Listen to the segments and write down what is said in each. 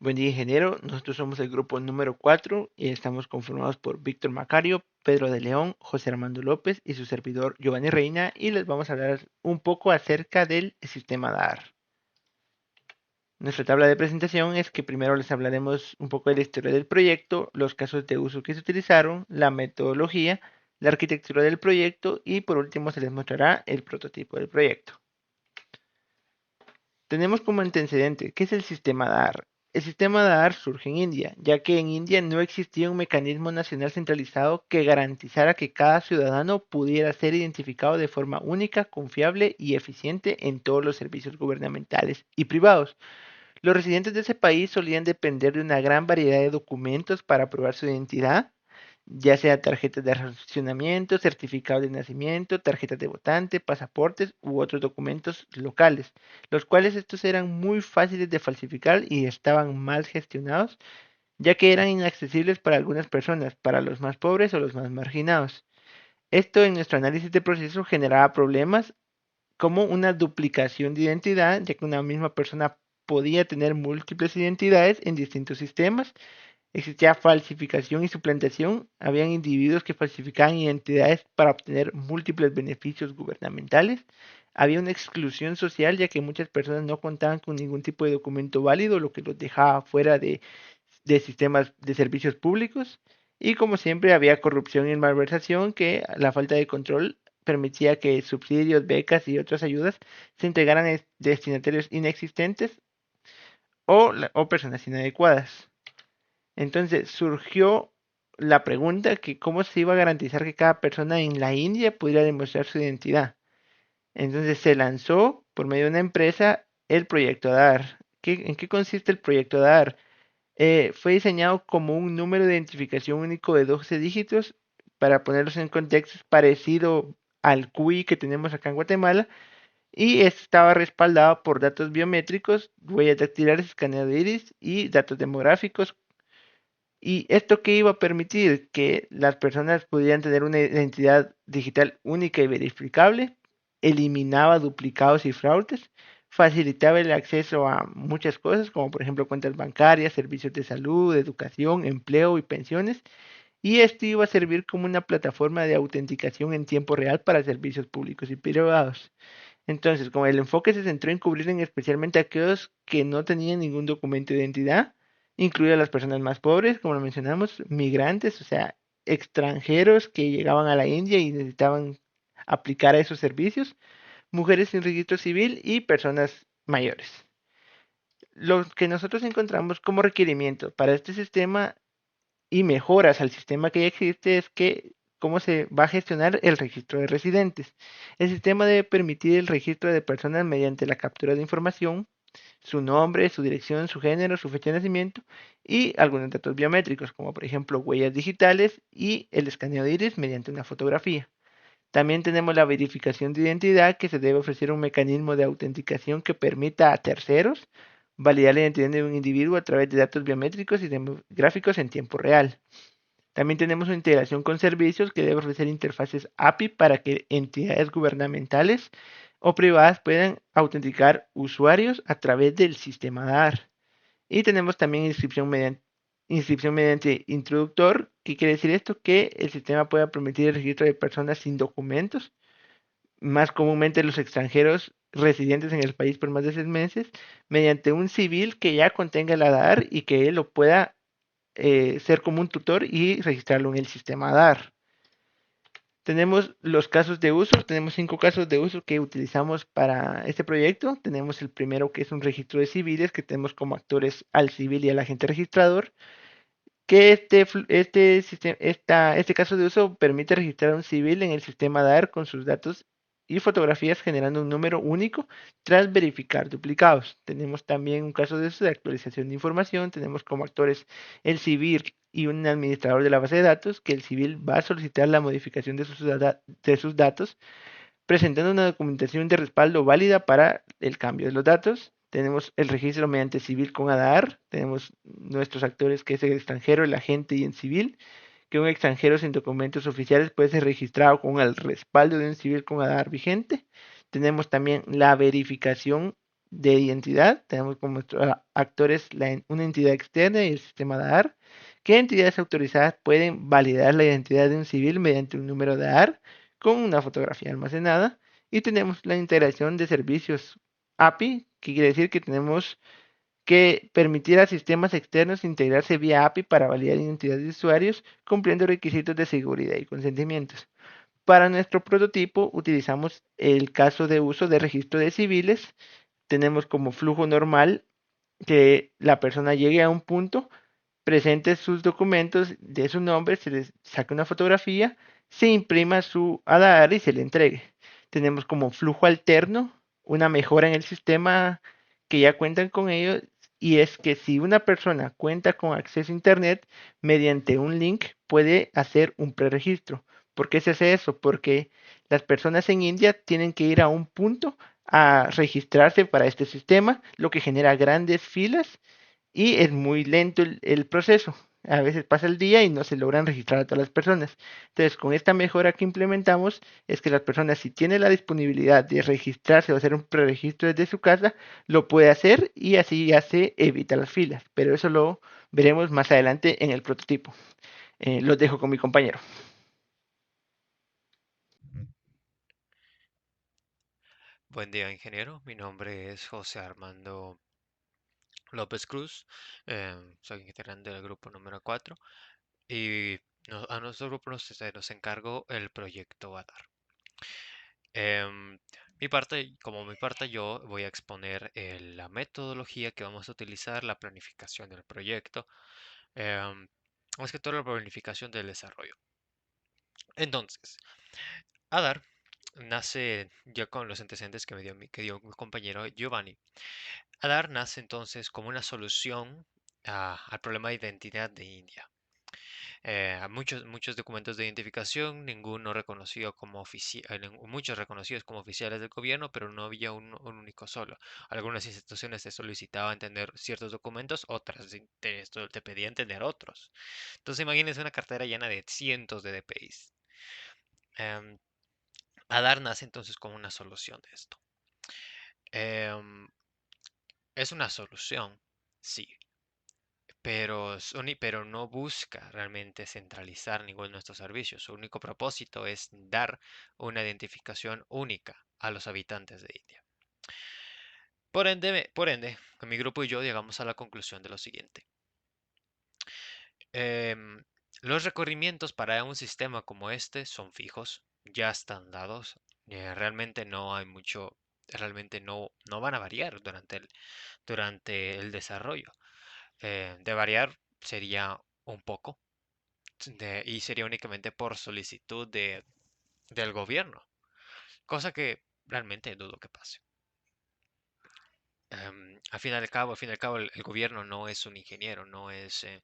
Buen día, ingeniero. Nosotros somos el grupo número 4 y estamos conformados por Víctor Macario, Pedro de León, José Armando López y su servidor Giovanni Reina, y les vamos a hablar un poco acerca del sistema DAR. Nuestra tabla de presentación es que primero les hablaremos un poco de la historia del proyecto, los casos de uso que se utilizaron, la metodología, la arquitectura del proyecto y por último se les mostrará el prototipo del proyecto. Tenemos como antecedente, ¿qué es el sistema DAR? El sistema DAR surge en India, ya que en India no existía un mecanismo nacional centralizado que garantizara que cada ciudadano pudiera ser identificado de forma única, confiable y eficiente en todos los servicios gubernamentales y privados. Los residentes de ese país solían depender de una gran variedad de documentos para probar su identidad, ya sea tarjetas de racionamiento, certificados de nacimiento, tarjetas de votante, pasaportes u otros documentos locales, los cuales estos eran muy fáciles de falsificar y estaban mal gestionados, ya que eran inaccesibles para algunas personas, para los más pobres o los más marginados. Esto en nuestro análisis de proceso generaba problemas como una duplicación de identidad, ya que una misma persona podía tener múltiples identidades en distintos sistemas. Existía falsificación y suplantación. Habían individuos que falsificaban identidades para obtener múltiples beneficios gubernamentales. Había una exclusión social, ya que muchas personas no contaban con ningún tipo de documento válido, lo que los dejaba fuera de sistemas de servicios públicos. Y como siempre había corrupción y malversación, que la falta de control permitía que subsidios, becas y otras ayudas se entregaran a destinatarios inexistentes o personas inadecuadas. Entonces surgió la pregunta que cómo se iba a garantizar que cada persona en la India pudiera demostrar su identidad. Entonces se lanzó por medio de una empresa el proyecto ADAR. ¿En qué consiste el proyecto ADAR? Fue diseñado como un número de identificación único de 12 dígitos. Para ponerlos en contexto, es parecido al CUI que tenemos acá en Guatemala, y estaba respaldado por datos biométricos, huellas dactilares, escaneo de iris y datos demográficos. ¿Y esto qué iba a permitir? Que las personas pudieran tener una identidad digital única y verificable, eliminaba duplicados y fraudes, facilitaba el acceso a muchas cosas, como por ejemplo cuentas bancarias, servicios de salud, educación, empleo y pensiones, y esto iba a servir como una plataforma de autenticación en tiempo real para servicios públicos y privados. Entonces, como el enfoque se centró en cubrir especialmente a aquellos que no tenían ningún documento de identidad, incluye a las personas más pobres, como lo mencionamos, migrantes, o sea, extranjeros que llegaban a la India y necesitaban aplicar a esos servicios, mujeres sin registro civil y personas mayores. Lo que nosotros encontramos como requerimiento para este sistema y mejoras al sistema que ya existe es que cómo se va a gestionar el registro de residentes. El sistema debe permitir el registro de personas mediante la captura de información, su nombre, su dirección, su género, su fecha de nacimiento y algunos datos biométricos, como por ejemplo huellas digitales y el escaneo de iris mediante una fotografía. También tenemos la verificación de identidad, que se debe ofrecer un mecanismo de autenticación que permita a terceros validar la identidad de un individuo a través de datos biométricos y demográficos en tiempo real. También tenemos una integración con servicios que debe ofrecer interfaces API para que entidades gubernamentales o privadas puedan autenticar usuarios a través del sistema DAR. Y tenemos también inscripción mediante introductor. ¿Qué quiere decir esto? Que el sistema pueda permitir el registro de personas sin documentos, más comúnmente los extranjeros residentes en el país por más de 6 meses, mediante un civil que ya contenga el ADAR y que él lo pueda ser como un tutor y registrarlo en el sistema DAR. Tenemos los casos de uso, tenemos 5 casos de uso que utilizamos para este proyecto. Tenemos el primero, que es un registro de civiles, que tenemos como actores al civil y al agente registrador, que este caso de uso permite registrar a un civil en el sistema DAR con sus datos y fotografías, generando un número único tras verificar duplicados. Tenemos también un caso de uso de actualización de información. Tenemos como actores el civil y un administrador de la base de datos, que el civil va a solicitar la modificación de sus datos presentando una documentación de respaldo válida para el cambio de los datos. Tenemos el registro mediante civil con ADAR, tenemos nuestros actores, que es el extranjero, el agente y el civil, que un extranjero sin documentos oficiales puede ser registrado con el respaldo de un civil con ADAR vigente. Tenemos también la verificación de identidad. Tenemos como actores una entidad externa y el sistema DAR. ¿Qué entidades autorizadas pueden validar la identidad de un civil mediante un número DAR con una fotografía almacenada? Y tenemos la integración de servicios API, que quiere decir que tenemos que permitir a sistemas externos integrarse vía API para validar identidades de usuarios, cumpliendo requisitos de seguridad y consentimientos. Para nuestro prototipo utilizamos el caso de uso de registro de civiles. Tenemos como flujo normal que la persona llegue a un punto, presente sus documentos de su nombre, se les saque una fotografía, se imprima su ADAR y se le entregue. Tenemos como flujo alterno una mejora en el sistema que ya cuentan con ello, y es que si una persona cuenta con acceso a Internet mediante un link puede hacer un preregistro. ¿Por qué se hace eso? Porque las personas en India tienen que ir a un punto a registrarse para este sistema, lo que genera grandes filas y es muy lento el proceso. A veces pasa el día y no se logran registrar a todas las personas. Entonces, con esta mejora que implementamos, es que las personas, si tienen la disponibilidad de registrarse o hacer un preregistro desde su casa, lo puede hacer y así ya se evita las filas. Pero eso lo veremos más adelante en el prototipo. Los dejo con mi compañero. Buen día, ingeniero. Mi nombre es José Armando López Cruz. Soy integrante del grupo número 4 y a nuestro grupo nos encargó el proyecto ADAR. Como mi parte, yo voy a exponer la metodología que vamos a utilizar, la planificación del proyecto, em, más que todo la planificación del desarrollo. Entonces, ADAR nace ya con los antecedentes que dio mi compañero Giovanni. Adar nace entonces como una solución al problema de identidad de India. Muchos documentos de identificación, ninguno reconocido como muchos reconocidos como oficiales del gobierno, pero no había un único solo. Algunas instituciones te solicitaban tener ciertos documentos, otras te pedían tener otros. Entonces imagínense una cartera llena de cientos de DPIs. Em, Adar nace entonces como una solución de esto. Em, es una solución, sí, pero no busca realmente centralizar ninguno de nuestros servicios. Su único propósito es dar una identificación única a los habitantes de India. Por ende, mi grupo y yo llegamos a la conclusión de lo siguiente. Em, los requerimientos para un sistema como este son fijos, ya están dados. Realmente no hay mucho, realmente no van a variar durante el desarrollo. De variar sería un poco, y sería únicamente por solicitud del gobierno, cosa que realmente dudo que pase. Al fin y al cabo, el gobierno no es un ingeniero, no están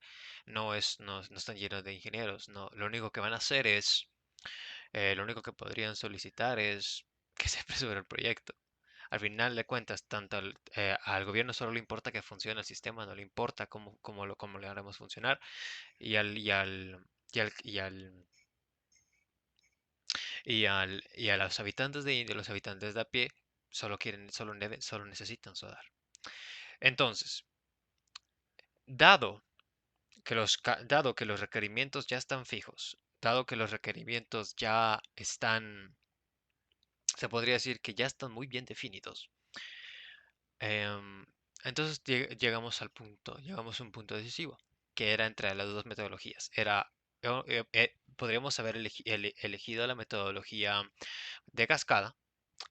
llenos de ingenieros, no, lo único que van a hacer lo único que podrían solicitar es que se apresure el proyecto. Al final de cuentas, al gobierno solo le importa que funcione el sistema, no le importa cómo le haremos funcionar, y al, y al, y al, y al y a los habitantes de India, los habitantes de a pie, solo necesitan sudar. Entonces, dado dado que los requerimientos ya están fijos, dado que los requerimientos ya están, se podría decir que ya están muy bien definidos, em, entonces llegamos a un punto decisivo, que era entre las dos metodologías. Podríamos haber elegido la metodología de cascada,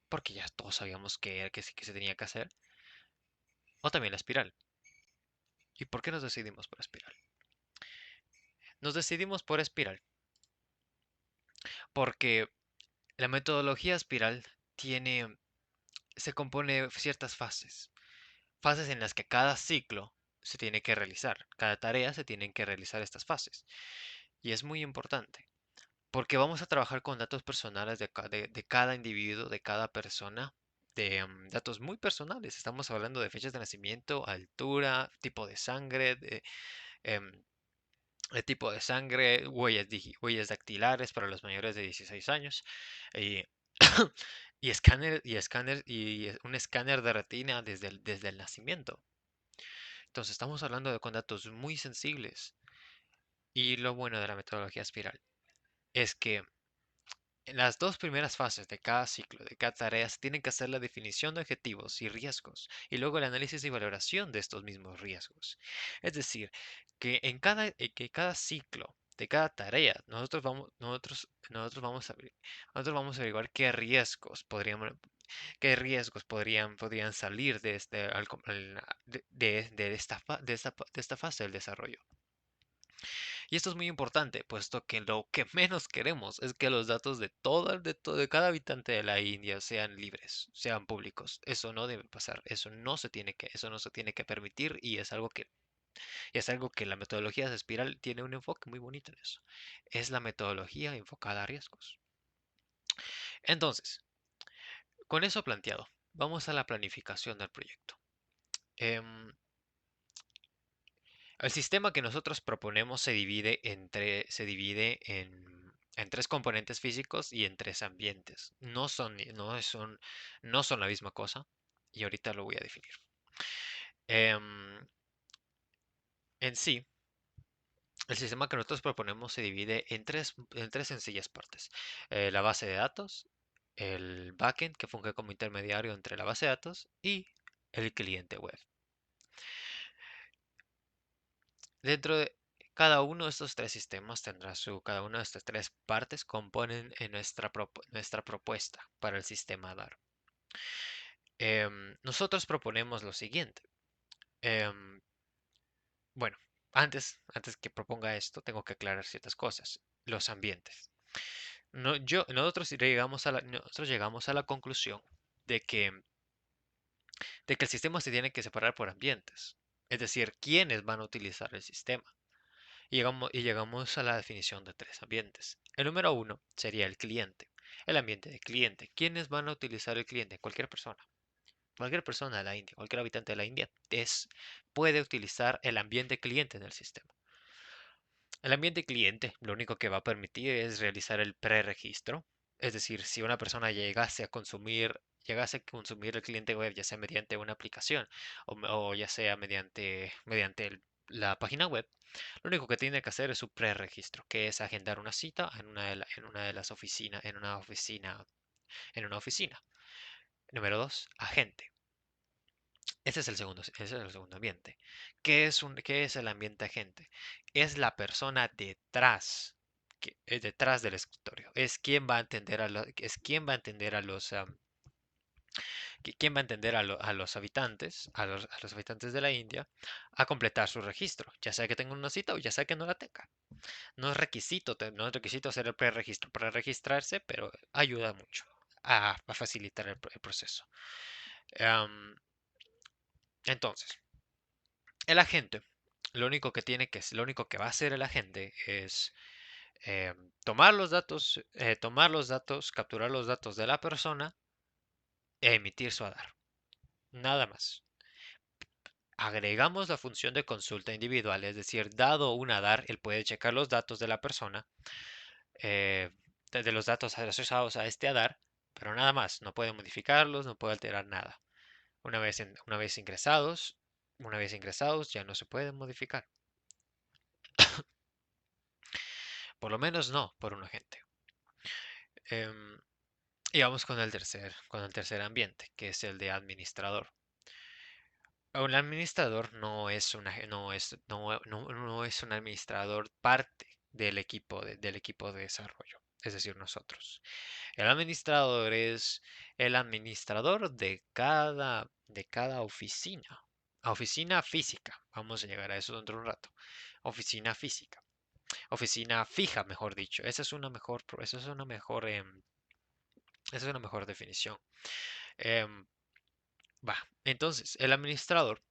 porque ya todos sabíamos que se tenía que hacer, o también la espiral. ¿Y por qué nos decidimos por espiral? Nos decidimos por espiral porque la metodología espiral se compone de ciertas fases, fases en las que cada ciclo se tiene que realizar, cada tarea se tienen que realizar estas fases. Y es muy importante, porque vamos a trabajar con datos personales de cada individuo, de cada persona, datos muy personales. Estamos hablando de fechas de nacimiento, altura, tipo de sangre, em, de tipo de sangre, huellas dactilares para los mayores de 16 años. Y, y un escáner de retina desde el nacimiento. Entonces estamos hablando de con datos muy sensibles. Y lo bueno de la metodología espiral es que en las dos primeras fases de cada ciclo, de cada tarea, se tienen que hacer la definición de objetivos y riesgos y luego el análisis y valoración de estos mismos riesgos. Es decir, que cada ciclo de cada tarea, nosotros vamos a averiguar qué riesgos podrían salir de, este, al com- al- de esta fase del desarrollo. Y esto es muy importante, puesto que lo que menos queremos es que los datos de cada habitante de la India sean libres, sean públicos. Eso no debe pasar, eso no se tiene que permitir y es algo que la metodología de espiral tiene un enfoque muy bonito en eso. Es la metodología enfocada a riesgos. Entonces, con eso planteado, vamos a la planificación del proyecto. Em, El sistema que nosotros proponemos se divide en tres componentes físicos y en tres ambientes. No son la misma cosa y ahorita lo voy a definir. Em, en sí, el sistema que nosotros proponemos se divide en tres sencillas partes. La base de datos, el backend que funge como intermediario entre la base de datos y el cliente web. Dentro de cada uno de estos tres sistemas cada una de estas tres partes componen en nuestra propuesta para el sistema DAR. Nosotros proponemos lo siguiente. Em, bueno, antes que proponga esto, tengo que aclarar ciertas cosas. Los ambientes. Nosotros llegamos a la conclusión de que, de que el sistema se tiene que separar por ambientes. Es decir, quiénes van a utilizar el sistema. Y llegamos a la definición de tres ambientes. El número uno sería el cliente. El ambiente de cliente. ¿Quiénes van a utilizar el cliente? Cualquier persona. Cualquier persona de la India, cualquier habitante de la India puede utilizar el ambiente cliente en el sistema. El ambiente cliente lo único que va a permitir es realizar el preregistro. Es decir, si una persona llegase a consumir el cliente web, ya sea mediante una aplicación o ya sea mediante la página web, lo único que tiene que hacer es su preregistro, que es agendar una cita en una de las oficinas, en una oficina. Número dos, agente. Ese es el segundo ambiente. ¿Qué es el ambiente agente? Es la persona detrás del escritorio. ¿Quién va a entender a los habitantes de la India a completar su registro? Ya sea que tengan una cita o ya sea que no la tengan. No es requisito hacer el preregistro para registrarse, pero ayuda mucho a facilitar el proceso. Am, entonces, el agente, lo único que va a hacer el agente es tomar los datos, capturar los datos de la persona e emitir su ADAR. Nada más. Agregamos la función de consulta individual, es decir, dado un ADAR, él puede checar los datos de la persona, eh, de los datos asociados a este ADAR, pero nada más, no puede modificarlos, no puede alterar nada. Una vez ingresados ya no se pueden modificar. Por lo menos no por un agente. Em, y vamos con el tercer ambiente, que es el de administrador. Un administrador no es un administrador parte del equipo de desarrollo, es decir, nosotros. El administrador es el administrador de cada oficina física. Vamos a llegar a eso dentro de un rato. Oficina física. Oficina fija, mejor dicho. Esa es una mejor definición. Em, entonces, el administrador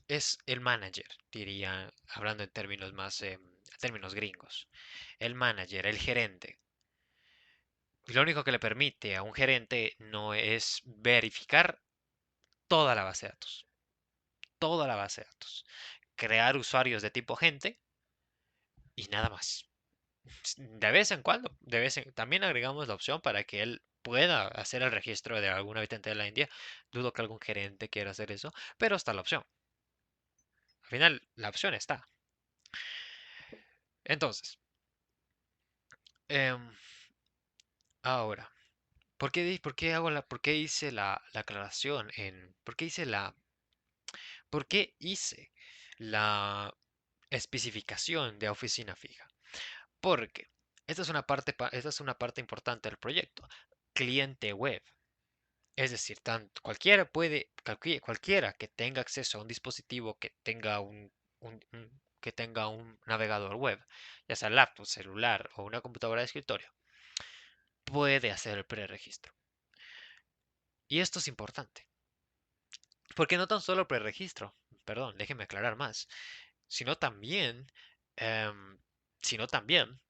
es el manager, diría, hablando en términos gringos. El manager, el gerente. Lo único que le permite a un gerente no es verificar toda la base de datos. Toda la base de datos. Crear usuarios de tipo gente y nada más. De vez en cuando, también agregamos la opción para que él pueda hacer el registro de algún habitante de la India. Dudo que algún gerente quiera hacer eso, pero está la opción. Al final, la opción está. Entonces, em, ahora, por qué por qué hice la aclaración por qué hice la especificación de oficina fija? Porque esta es una parte importante del proyecto. Cliente web. Es decir, cualquiera que tenga acceso a un dispositivo que tenga un navegador web, ya sea laptop, celular o una computadora de escritorio, puede hacer el preregistro. Y esto es importante, porque no tan solo preregistro, perdón, déjenme aclarar más, sino también, em, sino también,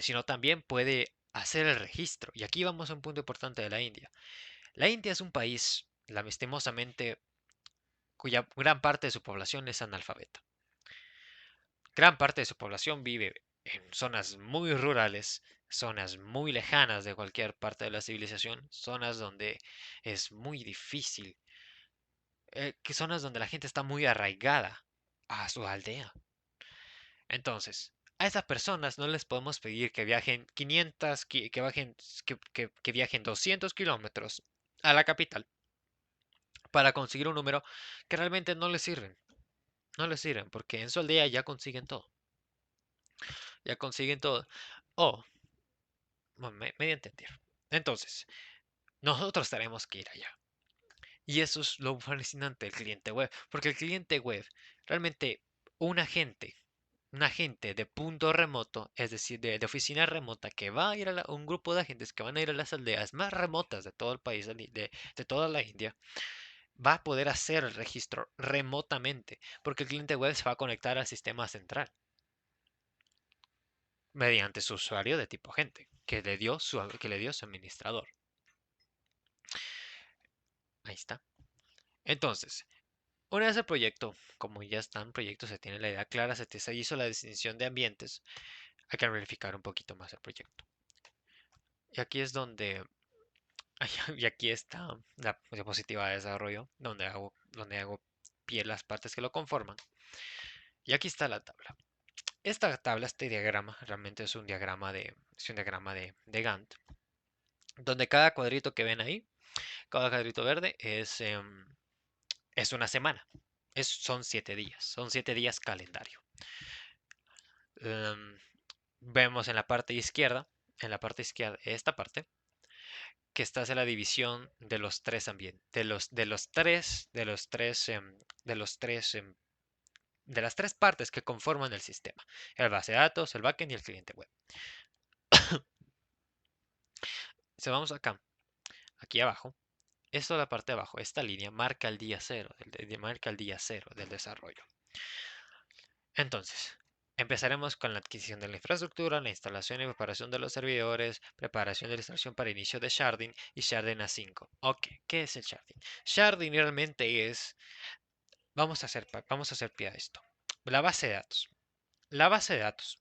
sino también puede hacer el registro. Y aquí vamos a un punto importante de la India. La India es un país, lastimosamente, cuya gran parte de su población es analfabeta. Gran parte de su población vive en zonas muy rurales, zonas muy lejanas de cualquier parte de la civilización, zonas donde es muy difícil, que zonas donde la gente está muy arraigada a su aldea. Entonces, a esas personas no les podemos pedir que viajen 500, que viajen 200 kilómetros a la capital para conseguir un número que realmente no les sirven. No les sirven porque en su aldea ya consiguen todo. Ya consiguen todo. O, bueno, me di a entender. Entonces, nosotros tenemos que ir allá. Y eso es lo fascinante del cliente web. Porque el cliente web, realmente, un agente, un agente de punto remoto, es decir, de oficina remota, que va a ir un grupo de agentes que van a ir a las aldeas más remotas de todo el país, de toda la India, va a poder hacer el registro remotamente. Porque el cliente web se va a conectar al sistema central mediante su usuario de tipo agente que le dio su administrador. Ahí está. Entonces, una vez el proyecto, como ya está en proyecto, se tiene la idea clara, se hizo la definición de ambientes, hay que verificar un poquito más el proyecto. Y aquí es donde, y aquí está la diapositiva de desarrollo, donde hago pie las partes que lo conforman. Y aquí está la tabla. Esta tabla, este diagrama, realmente es un diagrama de Gantt, donde cada cuadrito que ven ahí, cada cuadrito verde es una semana. Son 7 días calendario. Em, Vemos en la parte izquierda, esta parte, que está hace la división de los tres ambientes, de las tres partes que conforman el sistema, el base de datos, el backend y el cliente web. Si vamos acá, aquí abajo, esto de la parte de abajo, esta línea marca el día cero, marca el día cero del desarrollo. Entonces, empezaremos con la adquisición de la infraestructura, la instalación y preparación de los servidores, preparación de la instalación para inicio de sharding y sharding A5. Ok, ¿qué es el sharding? Sharding realmente es, vamos a hacer pie a esto. La base de datos. La base de datos.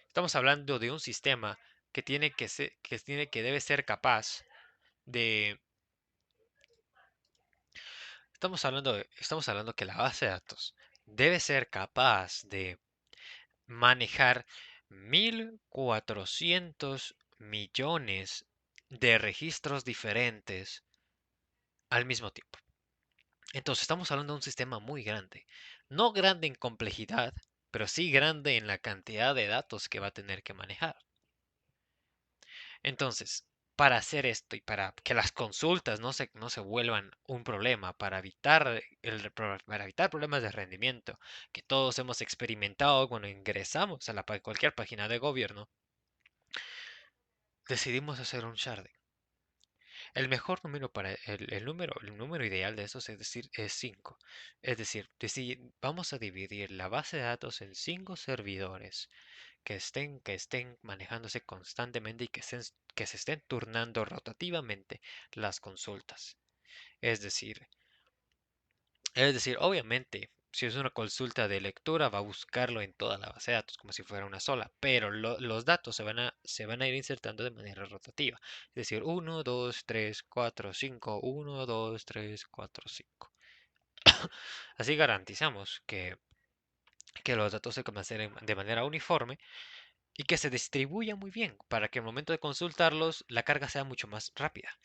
Estamos hablando de un sistema que debe ser capaz de, estamos hablando que la base de datos debe ser capaz de manejar 1.400 millones de registros diferentes al mismo tiempo. Entonces estamos hablando de un sistema muy grande. No grande en complejidad, pero sí grande en la cantidad de datos que va a tener que manejar. Entonces, para hacer esto y para que las consultas no se vuelvan un problema, para evitar problemas de rendimiento que todos hemos experimentado cuando ingresamos a cualquier página de gobierno, decidimos hacer un sharding. El mejor número para el número ideal de esos es 5. Es decir, vamos a dividir la base de datos en 5 servidores que estén manejándose constantemente y que se estén turnando rotativamente las consultas. Es decir, obviamente, Si es una consulta de lectura, va a buscarlo en toda la base de datos como si fuera una sola, pero los datos se van a ir insertando de manera rotativa. Es decir, 1, 2, 3, 4, 5, 1, 2, 3, 4, 5. Así garantizamos que los datos se almacenen de manera uniforme y que se distribuya muy bien para que al momento de consultarlos la carga sea mucho más rápida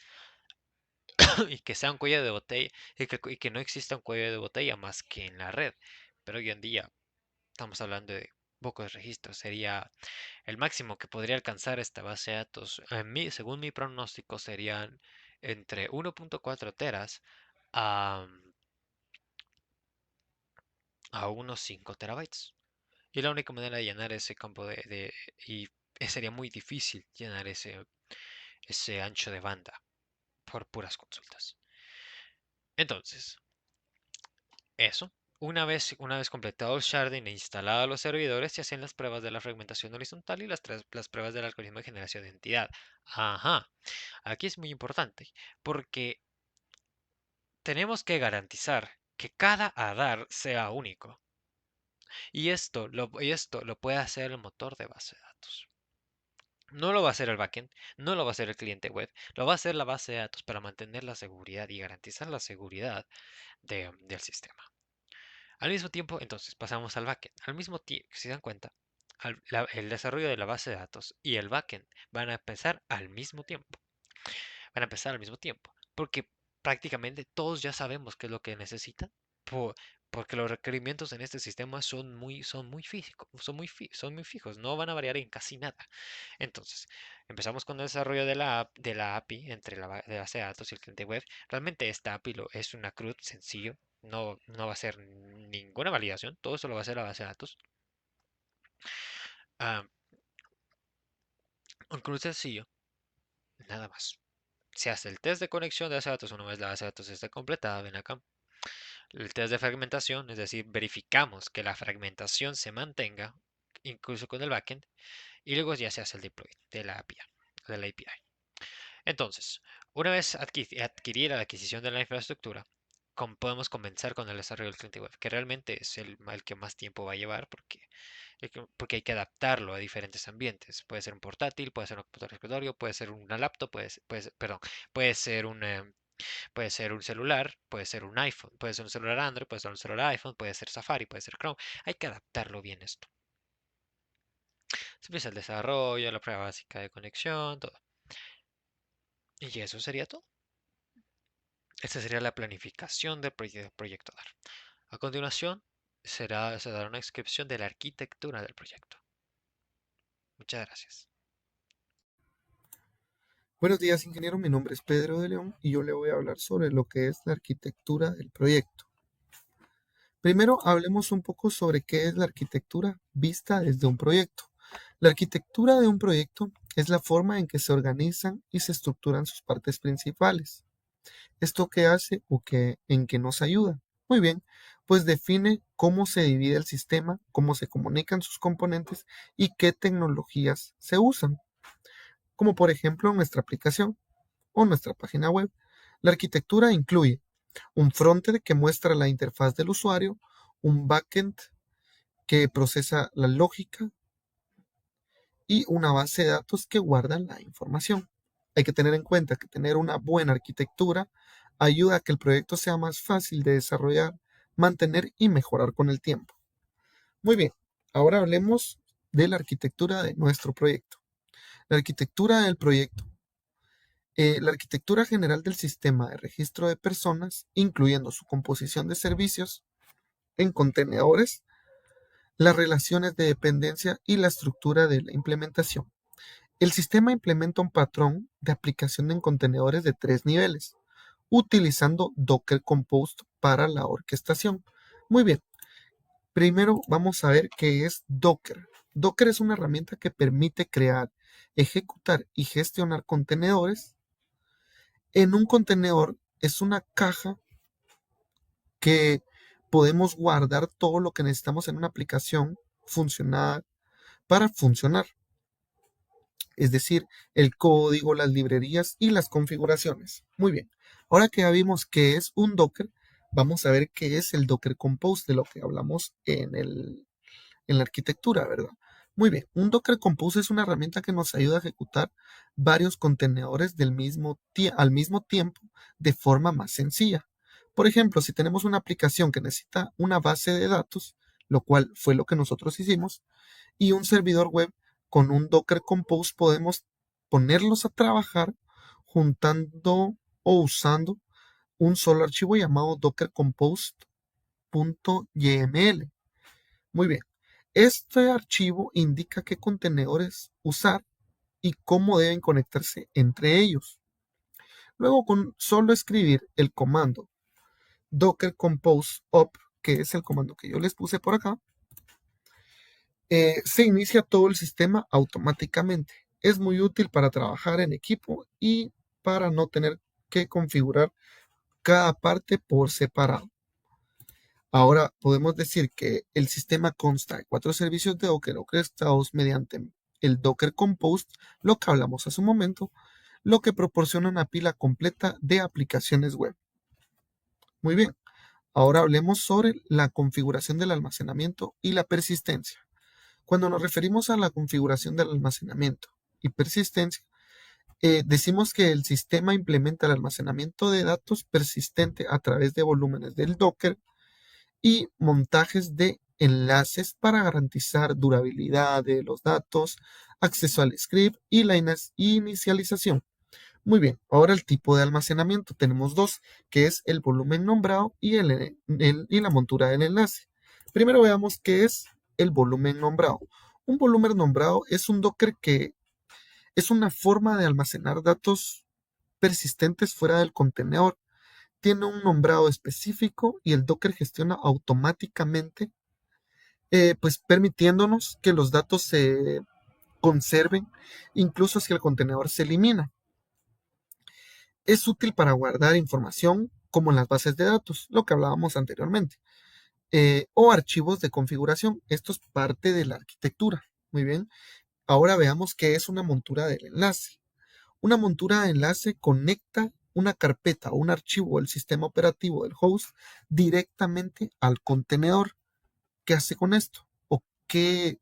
y que sea un cuello de botella y que no exista un cuello de botella más que en la red. Pero hoy en día estamos hablando de pocos registros. Sería el máximo que podría alcanzar esta base de datos. Según mi pronóstico, serían entre 1.4 teras a, a unos 5 terabytes. Y la única manera de llenar ese campo y sería muy difícil llenar ese ancho de banda por puras consultas. Entonces, eso. Una vez completado el sharding e instalados los servidores, se hacen las pruebas de la fragmentación horizontal y las pruebas del algoritmo de generación de entidad. Ajá. Aquí es muy importante porque tenemos que garantizar que cada ADAR sea único. Y esto lo puede hacer el motor de base de datos. No lo va a hacer el backend, no lo va a hacer el cliente web, lo va a hacer la base de datos para mantener la seguridad y garantizar la seguridad del sistema. Al mismo tiempo, entonces, pasamos al backend. Al mismo tiempo, si se dan cuenta, el desarrollo de la base de datos y el backend van a empezar al mismo tiempo. Van a empezar al mismo tiempo. Porque prácticamente todos ya sabemos qué es lo que necesitan. Porque los requerimientos en este sistema son muy físicos, son muy fijos, no van a variar en casi nada. Entonces, empezamos con el desarrollo de la API entre de base de datos y el cliente web. Realmente esta API es una CRUD sencillo, no va a ser ninguna validación, todo eso lo va a hacer la base de datos. Ah, un CRUD sencillo, nada más. Se hace el test de conexión de base de datos una vez la base de datos esté completada, ven acá. El test de fragmentación, es decir, verificamos que la fragmentación se mantenga, incluso con el backend, y luego ya se hace el deploy de la API. De la API. Entonces, una vez adquirida la adquisición de la infraestructura, podemos comenzar con el desarrollo del cliente web, que realmente es el que más tiempo va a llevar porque hay que adaptarlo a diferentes ambientes. Puede ser un portátil, puede ser un computador de escritorio, puede ser una laptop, perdón, puede ser puede ser un celular, puede ser un iPhone, puede ser un celular Android, puede ser un celular iPhone, puede ser Safari, puede ser Chrome. Hay que adaptarlo bien esto. Se empieza el desarrollo, la prueba básica de conexión, todo. Y eso sería todo. Esta sería la planificación del proyecto DAR. A continuación, se dará una descripción de la arquitectura del proyecto. Muchas gracias. Buenos días, ingeniero. Mi nombre es Pedro de León y yo le voy a hablar sobre lo que es la arquitectura del proyecto. Primero, hablemos un poco sobre qué es la arquitectura vista desde un proyecto. La arquitectura de un proyecto es la forma en que se organizan y se estructuran sus partes principales. ¿Esto qué hace en qué nos ayuda? Muy bien, pues define cómo se divide el sistema, cómo se comunican sus componentes y qué tecnologías se usan, como por ejemplo nuestra aplicación o nuestra página web. La arquitectura incluye un frontend que muestra la interfaz del usuario, un backend que procesa la lógica y una base de datos que guarda la información. Hay que tener en cuenta que tener una buena arquitectura ayuda a que el proyecto sea más fácil de desarrollar, mantener y mejorar con el tiempo. Muy bien, ahora hablemos de la arquitectura de nuestro proyecto. La arquitectura del proyecto. La arquitectura general del sistema de registro de personas, incluyendo su composición de servicios en contenedores, las relaciones de dependencia y la estructura de la implementación. El sistema implementa un patrón de aplicación en contenedores de 3 niveles, utilizando Docker Compose para la orquestación. Muy bien, primero vamos a ver qué es Docker. Docker es una herramienta que permite crear, ejecutar y gestionar contenedores. En un contenedor es una caja que podemos guardar todo lo que necesitamos en una aplicación funcional para funcionar, es decir, el código, las librerías y las configuraciones. Muy bien, ahora que ya vimos qué es un Docker, vamos a ver qué es el Docker Compose, de lo que hablamos en la arquitectura, ¿verdad? Muy bien, un Docker Compose es una herramienta que nos ayuda a ejecutar varios contenedores al mismo tiempo de forma más sencilla. Por ejemplo, si tenemos una aplicación que necesita una base de datos, lo cual fue lo que nosotros hicimos, y un servidor web, con un Docker Compose podemos ponerlos a trabajar juntando o usando un solo archivo llamado Docker Compose.yml. Muy bien. Este archivo indica qué contenedores usar y cómo deben conectarse entre ellos. Luego, con solo escribir el comando docker compose up, que es el comando que yo les puse por acá, se inicia todo el sistema automáticamente. Es muy útil para trabajar en equipo y para no tener que configurar cada parte por separado. Ahora podemos decir que el sistema consta de 4 servicios de Docker orquestados mediante el Docker Compose, lo que hablamos hace un momento, lo que proporciona una pila completa de aplicaciones web. Muy bien, ahora hablemos sobre la configuración del almacenamiento y la persistencia. Cuando nos referimos a la configuración del almacenamiento y persistencia, decimos que el sistema implementa el almacenamiento de datos persistente a través de volúmenes del Docker y montajes de enlaces para garantizar durabilidad de los datos, acceso al script y la inicialización. Muy bien, ahora el tipo de almacenamiento. Tenemos dos, que es el volumen nombrado y la montura del enlace. Primero veamos qué es el volumen nombrado. Un volumen nombrado es un Docker que es una forma de almacenar datos persistentes fuera del contenedor. Tiene un nombrado específico y el Docker gestiona automáticamente, pues permitiéndonos que los datos se conserven incluso si el contenedor se elimina. Es útil para guardar información como en las bases de datos, lo que hablábamos anteriormente, o archivos de configuración. Esto es parte de la arquitectura. Muy bien. Ahora veamos qué es una montura del enlace. Una montura de enlace conecta una carpeta o un archivo del sistema operativo del host directamente al contenedor. ¿Qué hace con esto? ¿O qué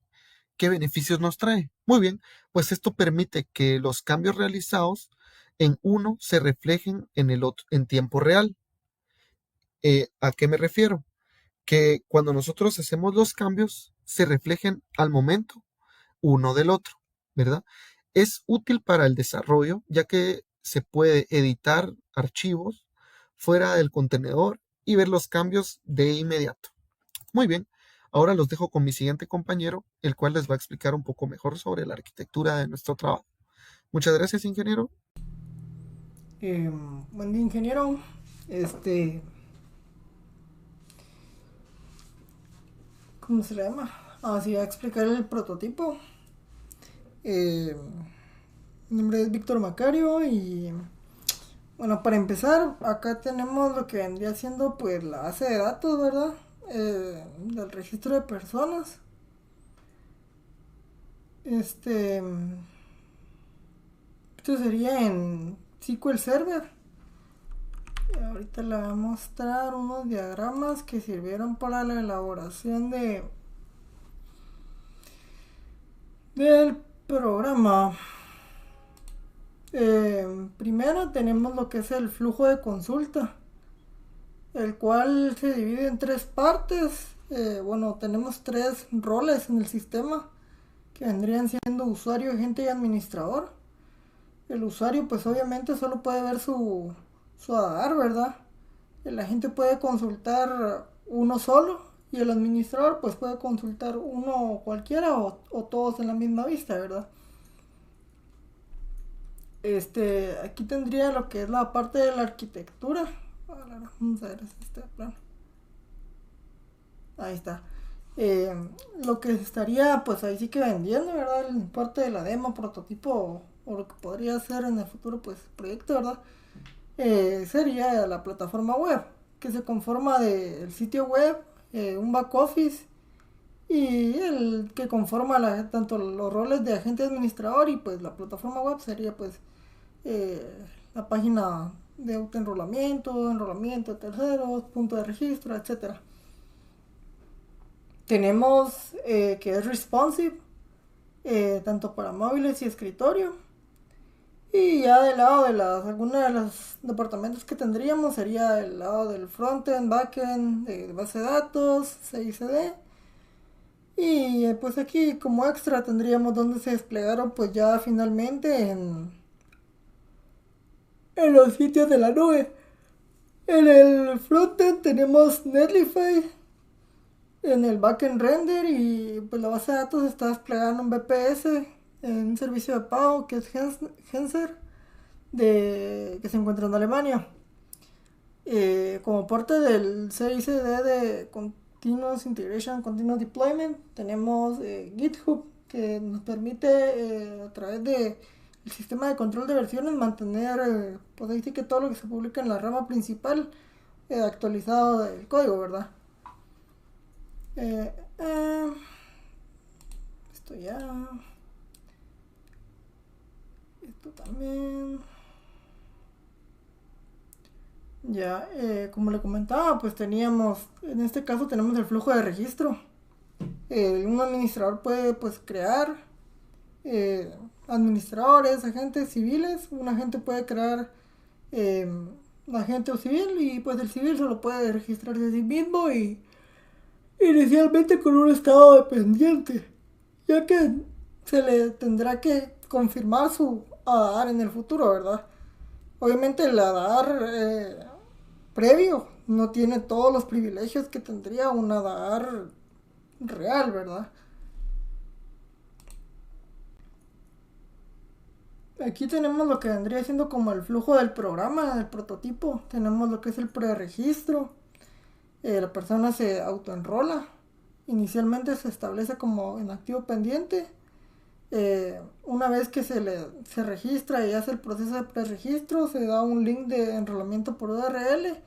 beneficios nos trae? Muy bien, pues esto permite que los cambios realizados en uno se reflejen en el otro en tiempo real. ¿A qué me refiero? Que cuando nosotros hacemos los cambios se reflejen al momento uno del otro, ¿verdad? Es útil para el desarrollo, ya que se puede editar archivos fuera del contenedor y ver los cambios de inmediato. Muy bien, ahora los dejo con mi siguiente compañero, el cual les va a explicar un poco mejor sobre la arquitectura de nuestro trabajo. Muchas gracias, ingeniero. Buen día, ingeniero. ¿Cómo se le llama? Así voy a explicar el prototipo. Mi nombre es Víctor Macario y bueno, para empezar, acá tenemos lo que vendría siendo pues la base de datos, ¿verdad? Del registro de personas. Esto sería en SQL Server. Ahorita le voy a mostrar unos diagramas que sirvieron para la elaboración del programa. Primero tenemos lo que es el flujo de consulta, el cual se divide en 3 partes. Bueno, tenemos 3 roles en el sistema, que vendrían siendo usuario, agente y administrador. El usuario pues obviamente solo puede ver su ADAR, ¿verdad? El agente puede consultar uno solo y el administrador pues puede consultar uno cualquiera o todos en la misma vista, ¿verdad? Aquí tendría lo que es la parte de la arquitectura. Vamos a ver si está plano. Ahí está. Lo que estaría pues ahí sí que vendiendo, ¿verdad? En parte de la demo, prototipo o lo que podría ser en el futuro pues proyecto, ¿verdad? Sería la plataforma web, que se conforma del sitio web, un back office y el que conforma tanto los roles de agente administrador y pues la plataforma web sería pues la página de autoenrolamiento, enrolamiento de terceros, punto de registro, etcétera. Tenemos que es responsive, tanto para móviles y escritorio. Y ya del lado de algunos de los departamentos que tendríamos sería el lado del frontend, backend, de base de datos, CICD. Y pues aquí como extra tendríamos donde se desplegaron pues ya finalmente en los sitios de la nube. En el frontend tenemos Netlify, en el backend render, y pues la base de datos está desplegada en un VPS, en un servicio de pago que es Genser, que se encuentra en Alemania. Como parte del CICD de Continuous Integration, Continuous Deployment, tenemos GitHub, que nos permite a través de el sistema de control de versiones mantener, pues ahí sí que todo lo que se publica en la rama principal actualizado del código, ¿verdad? Esto ya, esto también. Ya, como le comentaba, pues en este caso tenemos el flujo de registro. Un administrador puede pues crear administradores, agentes civiles. Un agente puede crear agente civil, y pues el civil solo puede registrarse a sí mismo y inicialmente con un estado dependiente, ya que se le tendrá que confirmar su ADAR en el futuro, ¿verdad? Obviamente el ADAR previo no tiene todos los privilegios que tendría un ADAR real, ¿verdad? Aquí tenemos lo que vendría siendo como el flujo del programa, del prototipo. Tenemos lo que es el preregistro. La persona se autoenrola. Inicialmente se establece como en activo pendiente. Una vez que se registra y hace el proceso de preregistro, se da un link de enrolamiento por URL.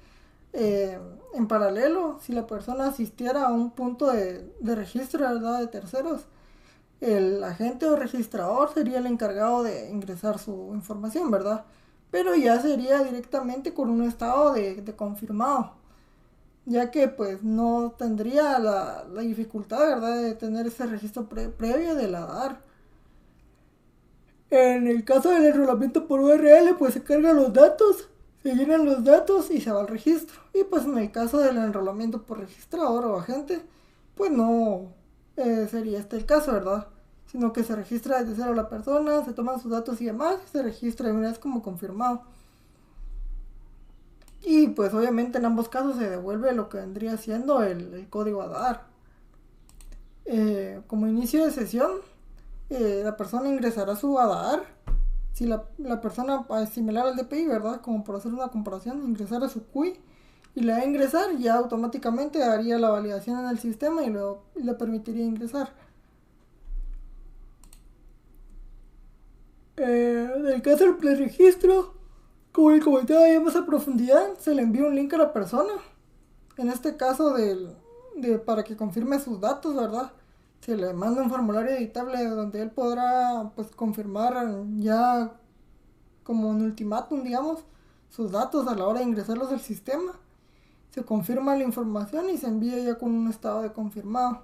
En paralelo, si la persona asistiera a un punto de registro, ¿verdad?, de terceros, el agente o registrador sería el encargado de ingresar su información, ¿verdad? Pero ya sería directamente con un estado de confirmado, ya que pues no tendría la dificultad, ¿verdad?, de tener ese registro previo de la DAR. En el caso del enrolamiento por URL, pues se cargan los datos, se llenan los datos y se va al registro. Y pues en el caso del enrolamiento por registrador o agente, pues no sería este el caso, ¿verdad? Sino que se registra desde cero la persona, se toman sus datos y demás, y se registra de una vez como confirmado. Y pues obviamente en ambos casos se devuelve lo que vendría siendo el código ADAR. Como inicio de sesión, la persona ingresará su ADAR. Si la persona, similar al DPI, ¿verdad?, como por hacer una comparación, ingresara su CUI y le da a ingresar, ya automáticamente haría la validación en el sistema y le permitiría ingresar. En el caso del preregistro, como le comentaba ya más a profundidad, se le envía un link a la persona. En este caso para que confirme sus datos, ¿verdad? Se le manda un formulario editable donde él podrá pues confirmar ya como un ultimátum, digamos, sus datos a la hora de ingresarlos al sistema. Se confirma la información y se envía ya con un estado de confirmado.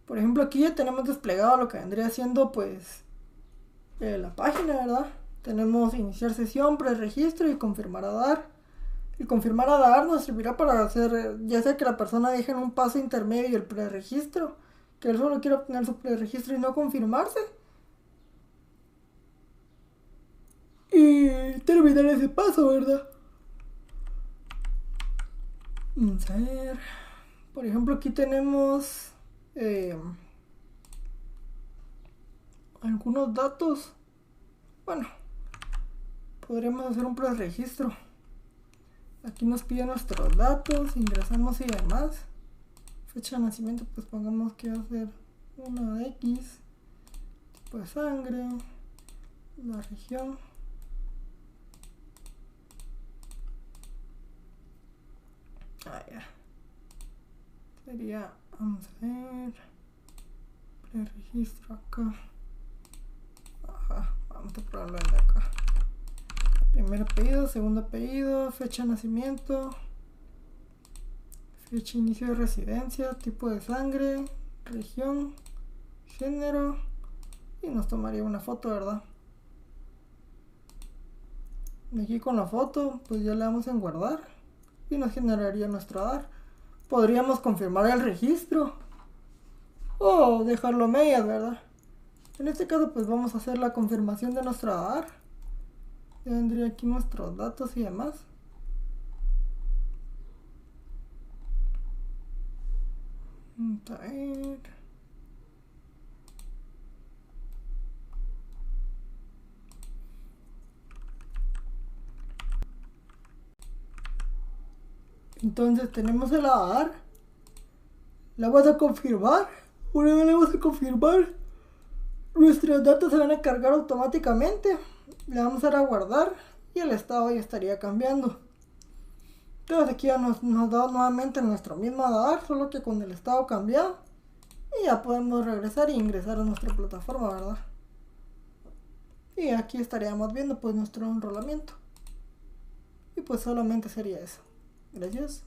Por ejemplo, aquí ya tenemos desplegado lo que vendría siendo pues la página, ¿verdad? Tenemos iniciar sesión, preregistro y confirmar ADAR. El confirmar ADAR nos servirá para hacer, ya sea que la persona deje en un paso intermedio el preregistro, que él solo quiera obtener su preregistro y no confirmarse, y terminar ese paso, ¿verdad? Vamos a ver. Por ejemplo, aquí tenemos algunos datos. Bueno, podríamos hacer un preregistro. Aquí nos pide nuestros datos, ingresamos y demás. Fecha de nacimiento, pues pongamos que va a ser 1X. Tipo de sangre, la región. Ya. Sería, vamos a ver, preregistro acá. Ajá, vamos a probarlo desde acá. Primer apellido, segundo apellido, fecha de nacimiento, fecha de inicio de residencia, tipo de sangre, región, género, y nos tomaría una foto, ¿verdad? Y aquí con la foto, pues ya le damos en guardar y nos generaría nuestro ADAR. Podríamos confirmar el registro o dejarlo a medias, ¿verdad? En este caso, pues vamos a hacer la confirmación de nuestro ADAR. Ya vendría aquí nuestros datos y demás. A ver. Entonces tenemos el ADAR. La vamos a confirmar. Una vez la vamos a confirmar, nuestros datos se van a cargar automáticamente. Le vamos a dar a guardar y el estado ya estaría cambiando. Entonces aquí ya nos da nuevamente nuestro mismo ADAR, solo que con el estado cambiado. Y ya podemos regresar e ingresar a nuestra plataforma, ¿verdad? Y aquí estaríamos viendo pues nuestro enrolamiento. Y pues solamente sería eso. Gracias.